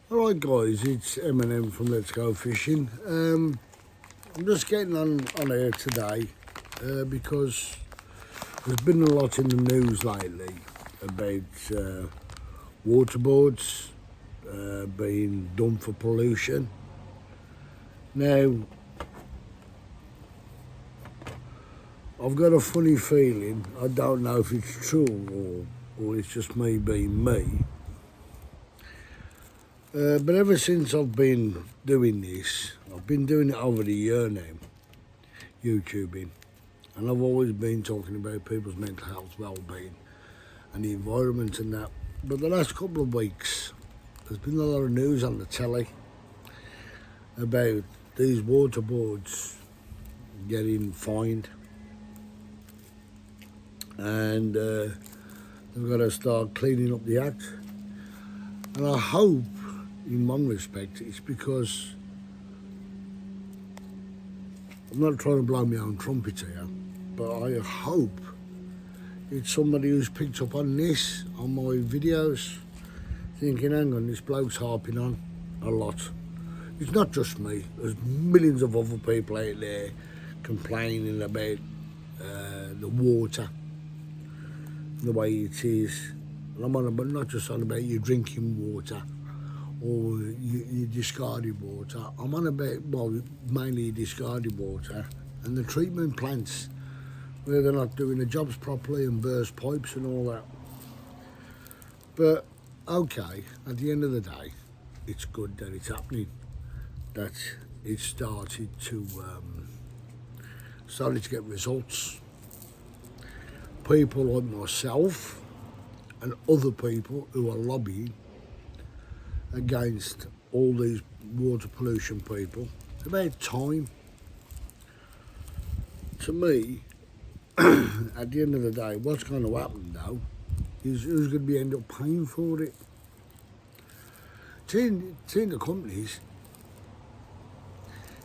Alright guys, it's Eminem from Let's Go Fishing. I'm just getting on here today because there's been a lot in the news lately about waterboards being done for pollution. Now, I've got a funny feeling, I don't know if it's true or it's just me being me. But ever since I've been doing this, I've been doing it over a year now, YouTubing, and I've always been talking about people's mental health, well-being and the environment and that. But the last couple of weeks, there's been a lot of news on the telly about these waterboards getting fined, and they've got to start cleaning up the act. And I hope, in one respect, it's because I'm not trying to blow my own trumpet here, but I hope it's somebody who's picked up on this, on my videos, thinking, hang on, this bloke's harping on a lot. It's not just me, there's millions of other people out there complaining about the water, the way it is. And I'm on about, not just on about your drinking water or your discarded water. I'm on about, well, mainly discarded water and the treatment plants where they're not doing the jobs properly and burst pipes and all that. But okay, at the end of the day, it's good that it's happening, that it started to get results. People like myself and other people who are lobbying against all these water pollution people. It's about time. To me, at the end of the day, what's going to happen now is who's going to end up paying for it. Seeing the companies,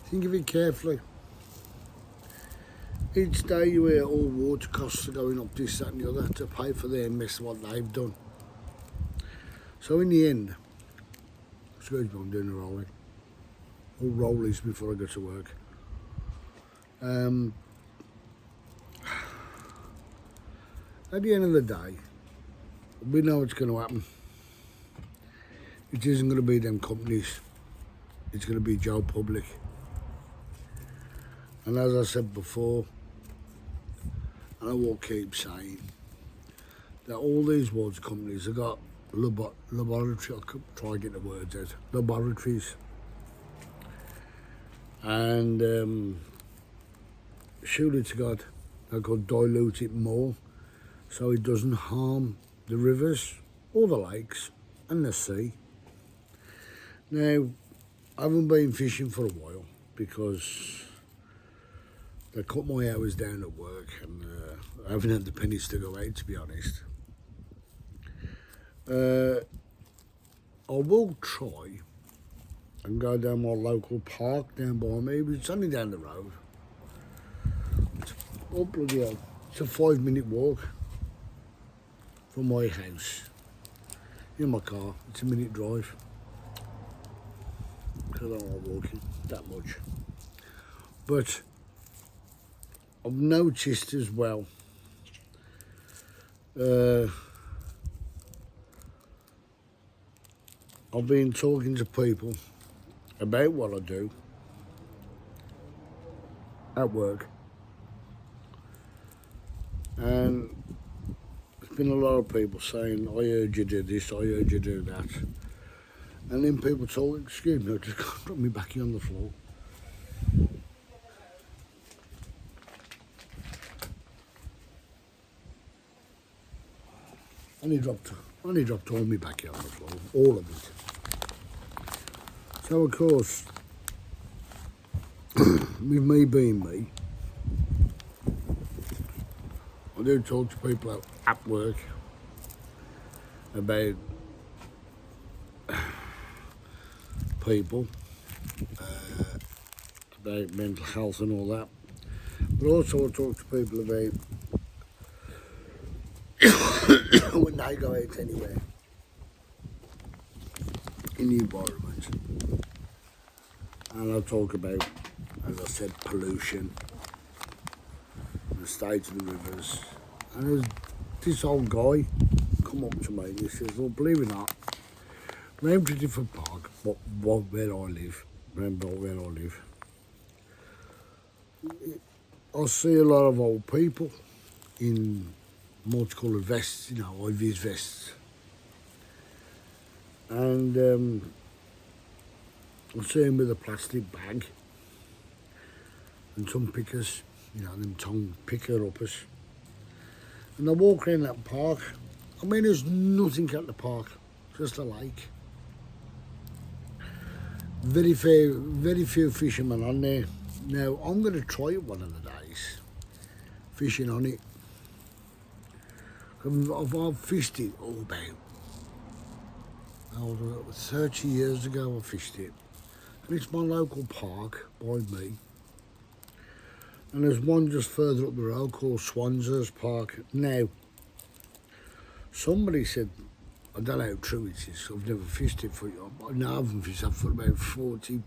think of it carefully. Each day you hear all water costs are going up, this, that and the other, to pay for their mess, what they've done. So in the end, excuse me, I'm doing a rolling. All rollies before I go to work. At the end of the day, we know what's going to happen. It isn't going to be them companies. It's going to be Joe Public. And as I said before, and I will keep saying, that all these water companies have got laboratory, I could try to get the words out, laboratories. And surely to God, they could dilute it more so it doesn't harm the rivers or the lakes and the sea. Now, I haven't been fishing for a while because they cut my hours down at work and I haven't had the pennies to go out, to be honest. I will try and go down my local park down by me, but it's only down the road. Oh bloody hell, it's a 5-minute walk from my house. In my car, it's a minute drive. Because I don't like walking that much. But I've noticed as well, I've been talking to people about what I do at work, and there's been a lot of people saying, I heard you do this, I heard you do that. And then people told, excuse me, I just got to drop me back on the floor. Only dropped all my back on the floor, all of it. So of course, with me being me, I do talk to people at work about people, about mental health and all that. But also I talk to people about when they go out anywhere. in the environment. And I'll talk about, as I said, pollution, the state of the rivers. And there's this old guy come up to me and he says, well, believe it or not, round Tritterford Park, where I live, I see a lot of old people in multicoloured vests, you know, high-vis vests. And I see them with a plastic bag and some pickers, you know, them tongue picker-uppers. And I walk around that park. I mean, there's nothing at the park, just a lake. Very few fishermen on there. Now, I'm going to try it one of the days, fishing on it. I've fished it all about 30 years ago. I fished it. And it's my local park by me. And there's one just further up the road called Swansear's Park. Now, somebody said, I don't know how true it is, I've never fished it for you. I haven't fished it for about 40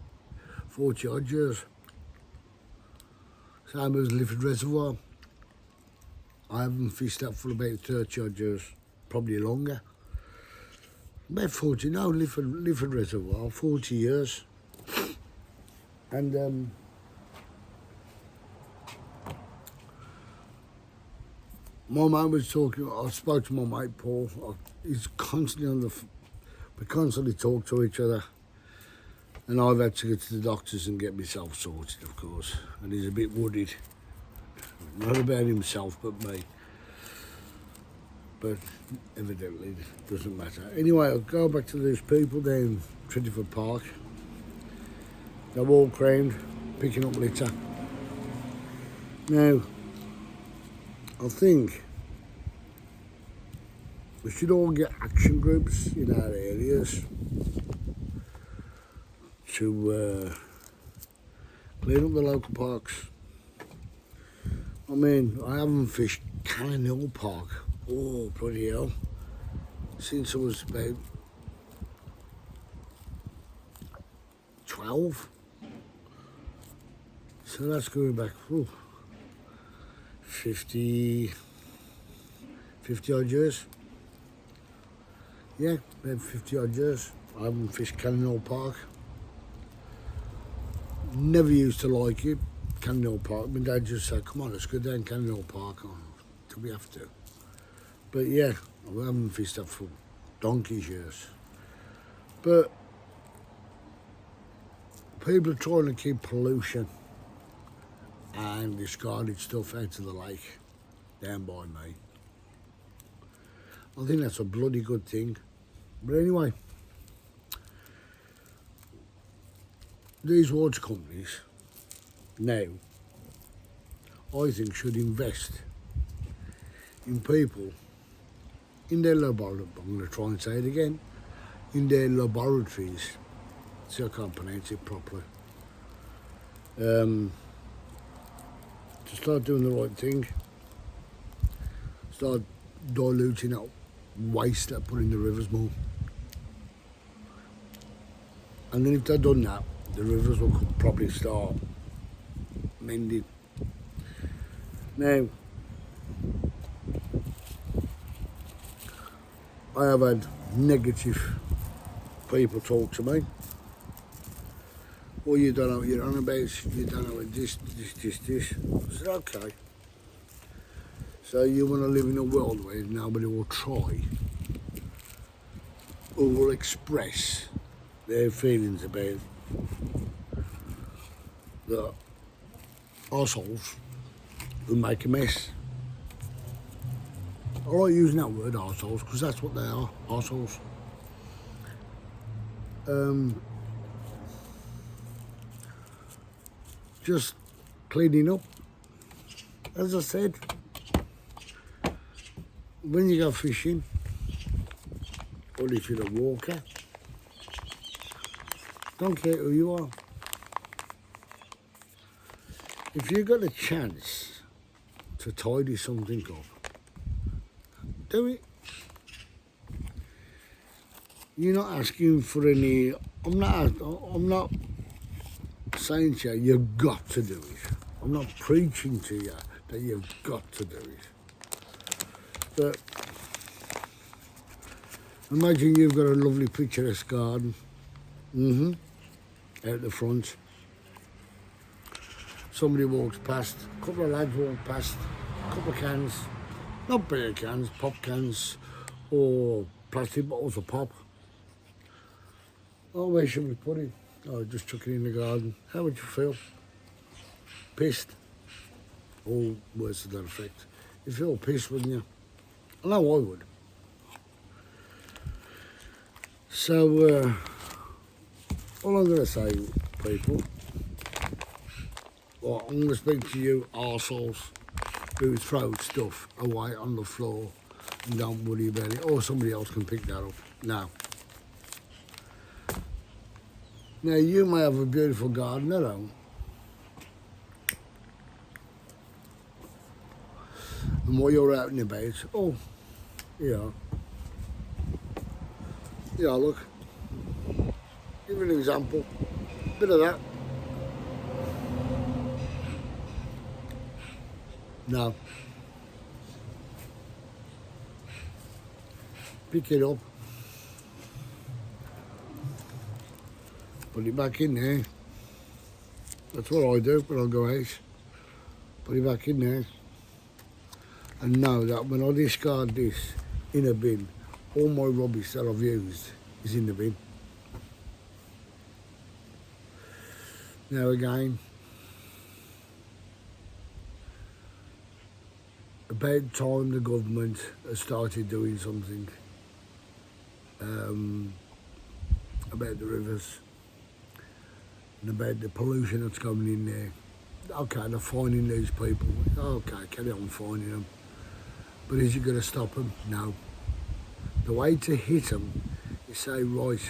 odd years. Same as Lifford Reservoir. I haven't fished that for about 30 odd years, probably longer. About 40, no, Lifford Reservoir, 40 years. And my mate was talking, I spoke to my mate Paul, he's constantly we constantly talk to each other. And I've had to go to the doctors and get myself sorted, of course. And he's a bit wooded. Not about himself, but me. But evidently, it doesn't matter. Anyway, I'll go back to those people down Tritterford Park. They walk round, picking up litter. Now, I think we should all get action groups in our areas to clean up the local parks. I mean, I haven't fished Cannon Hill Park, oh bloody hell, since I was about 12. So that's going back, 50 odd years. Yeah, about 50 odd years. I haven't fished Cannon Hill Park. Never used to like it, Cannon Hill Park. My dad just said, come on, let's go down Cannon Hill Park. Do we have to? But yeah, I haven't fished that for donkey's years. But people are trying to keep pollution and discarded stuff out of the lake down by me. I think that's a bloody good thing. But anyway, these water companies now, I think, should invest in people in their laboratories. I'm going to try and say it again. In their laboratories, so I can't pronounce it properly. To start doing the right thing, start diluting out waste that put in the rivers more. And then if they've done that, the rivers will probably start mending. Now, I have had negative people talk to me. Well, you don't know what you're on about, you don't know what this. I said, okay. So you want to live in a world where nobody will try or will express their feelings about the arseholes who make a mess. I like using that word, arseholes, because that's what they are, arseholes. Just cleaning up. As I said, when you go fishing, or if you're a walker, don't care who you are. If you've got a chance to tidy something up, do it. You're not asking for any. I'm not saying to you, you've got to do it. I'm not preaching to you that you've got to do it. But imagine you've got a lovely picturesque garden. Out the front. Somebody walks past, a couple of lads walk past, a couple of cans, not beer cans, pop cans, or plastic bottles of pop. Oh, where should we put it? Oh, just chuck it in the garden. How would you feel? Pissed? Or worse to that effect. You feel pissed, wouldn't you? I know I would. So, all I'm going to say, people, well, I'm going to speak to you arseholes who throw stuff away on the floor and don't worry about it, or somebody else can pick that up. Now, you may have a beautiful garden at home, and while you're out and about, oh, yeah, look, give an example, bit of that. No. Pick it up. Put it back in there. That's what I do when I go out. Put it back in there. And know that when I discard this in a bin, all my rubbish that I've used is in the bin. Now again, about time the government has started doing something about the rivers and about the pollution that's going in there. Okay, they're fining these people. Okay, carry on fining them. But is it going to stop them? No. The way to hit them is say, right,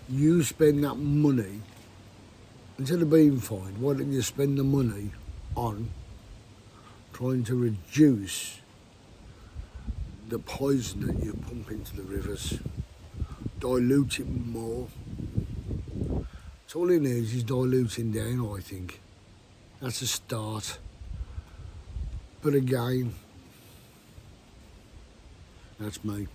you spend that money, instead of being fined, why don't you spend the money on trying to reduce the poison that you pump into the rivers, dilute it more. So all it needs is diluting down, I think. That's a start. But again, that's me.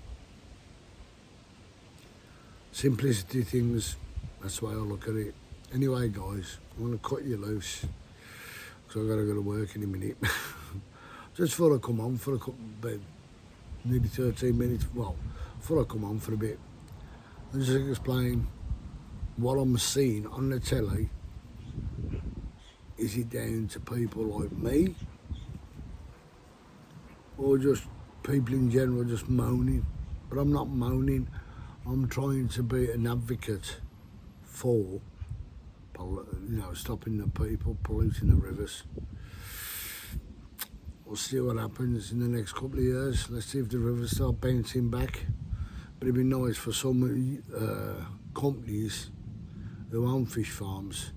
Simplicity things, that's the way I look at it. Anyway, guys, I'm going to cut you loose because I've got to go to work in a minute. Just thought I'd come on for a couple, maybe 13 minutes. Well, thought I'd come on for a bit and just explain what I'm seeing on the telly. Is it down to people like me, or just people in general just moaning? But I'm not moaning. I'm trying to be an advocate for, stopping the people polluting the rivers. We'll see what happens in the next couple of years. Let's see if the rivers start bouncing back. But it'd be nice for some companies who own fish farms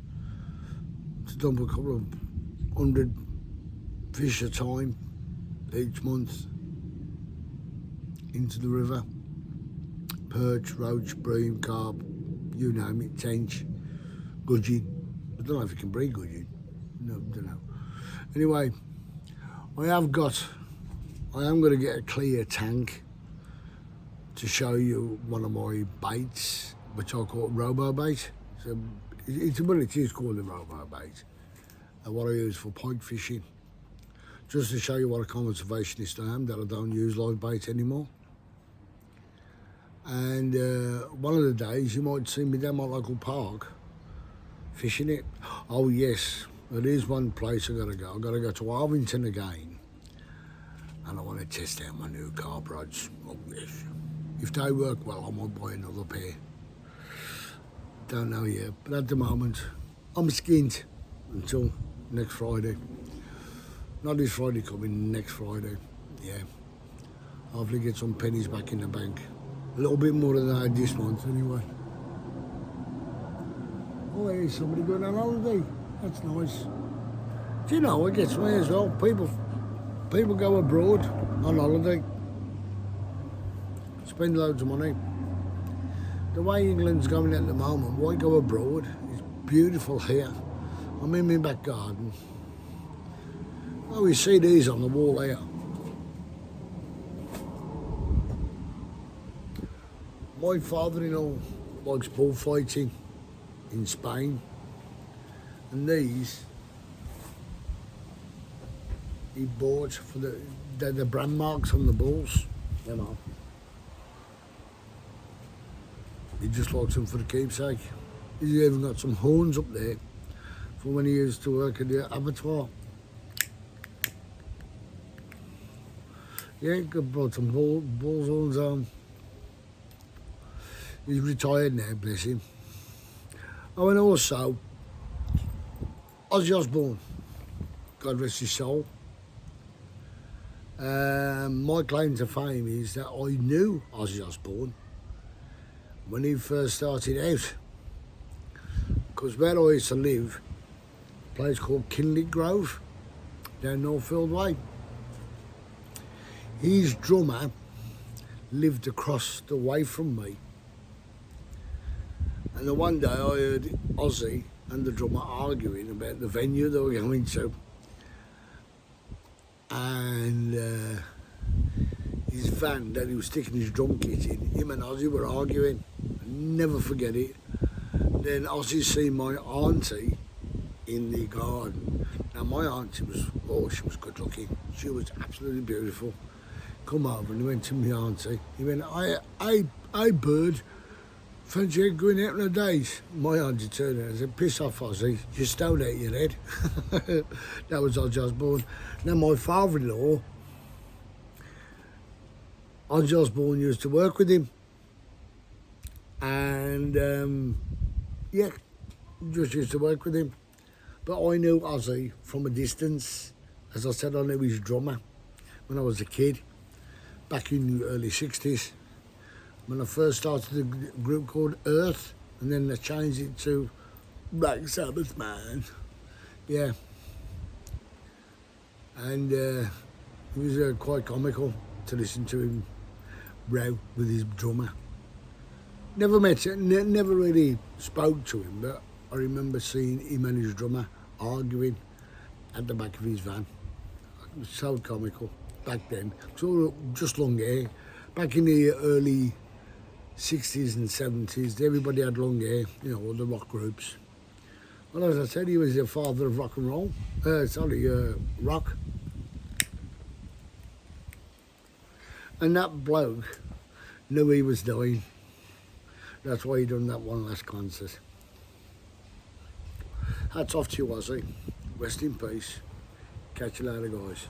to dump a couple of 100 fish a time each month into the river. Perch, roach, bream, carp, you name it, tench, gudgeon. I don't know if you can breed gudgeon. No, don't know. Anyway, I am going to get a clear tank to show you one of my baits, which I call robo bait. So it is called a robo bait. What I use for pike fishing. Just to show you what a conservationist I am, that I don't use live bait anymore. And one of the days you might see me down my local park fishing it. Oh yes, there is one place I gotta go. I gotta go to Arvington again, and I want to test out my new carp rods. Oh yes, if they work well, I might buy another pair. Don't know yet, but at the moment I'm skint until next Friday. Not this Friday coming, next Friday. Yeah, hopefully get some pennies back in the bank. A little bit more than I had this month, anyway. Oh, hey, somebody going on holiday. That's nice. Do you know, it gets me as well. People go abroad on holiday. spend loads of money. The way England's going at the moment, why go abroad? It's beautiful here. I'm in my back garden. Oh, you see these on the wall here. My father-in-law likes bullfighting in Spain, and these he bought for the brand marks on the bulls. You know, he just likes them for the keepsake. He's even got some horns up there from when he used to work at the abattoir. Yeah, he brought some bull's horns home. He's retired now, bless him. Oh, and also, Ozzy Osbourne, God rest his soul. My claim to fame is that I knew Ozzy Osbourne when he first started out. Because where I used to live, a place called Kinley Grove, down Northfield Way. His drummer lived across the way from me. And the one day I heard Ozzy and the drummer arguing about the venue they were going to. And his van that he was sticking his drum kit in, him and Ozzy were arguing. I'll never forget it. Then Ozzy seen my auntie in the garden. Now my auntie she was good looking. She was absolutely beautiful. Come over and he went to my auntie. He went, I bird, fancy going out on a date? My auntie turned around and said, piss off, Ozzy, you're stoned out your head. That was Ozzy Osbourne. Now my father-in-law, Ozzy Osbourne used to work with him. And yeah, just used to work with him. But I knew Ozzy from a distance. As I said, I knew his drummer when I was a kid, back in the early 60s. When I first started a group called Earth, and then they changed it to Black Sabbath, man. Yeah. And it was quite comical to listen to him row with his drummer. Never met him, never really spoke to him, but I remember seeing him and his drummer arguing at the back of his van. It was so comical back then. So just long hair. Back in the early 60s and 70s, everybody had long hair, you know, all the rock groups. Well, as I said, he was the father of rock and roll. Rock. And that bloke knew he was dying. That's why he done that one last concert. Hats off to you, Ozzy. Rest in peace. Catch you later, guys.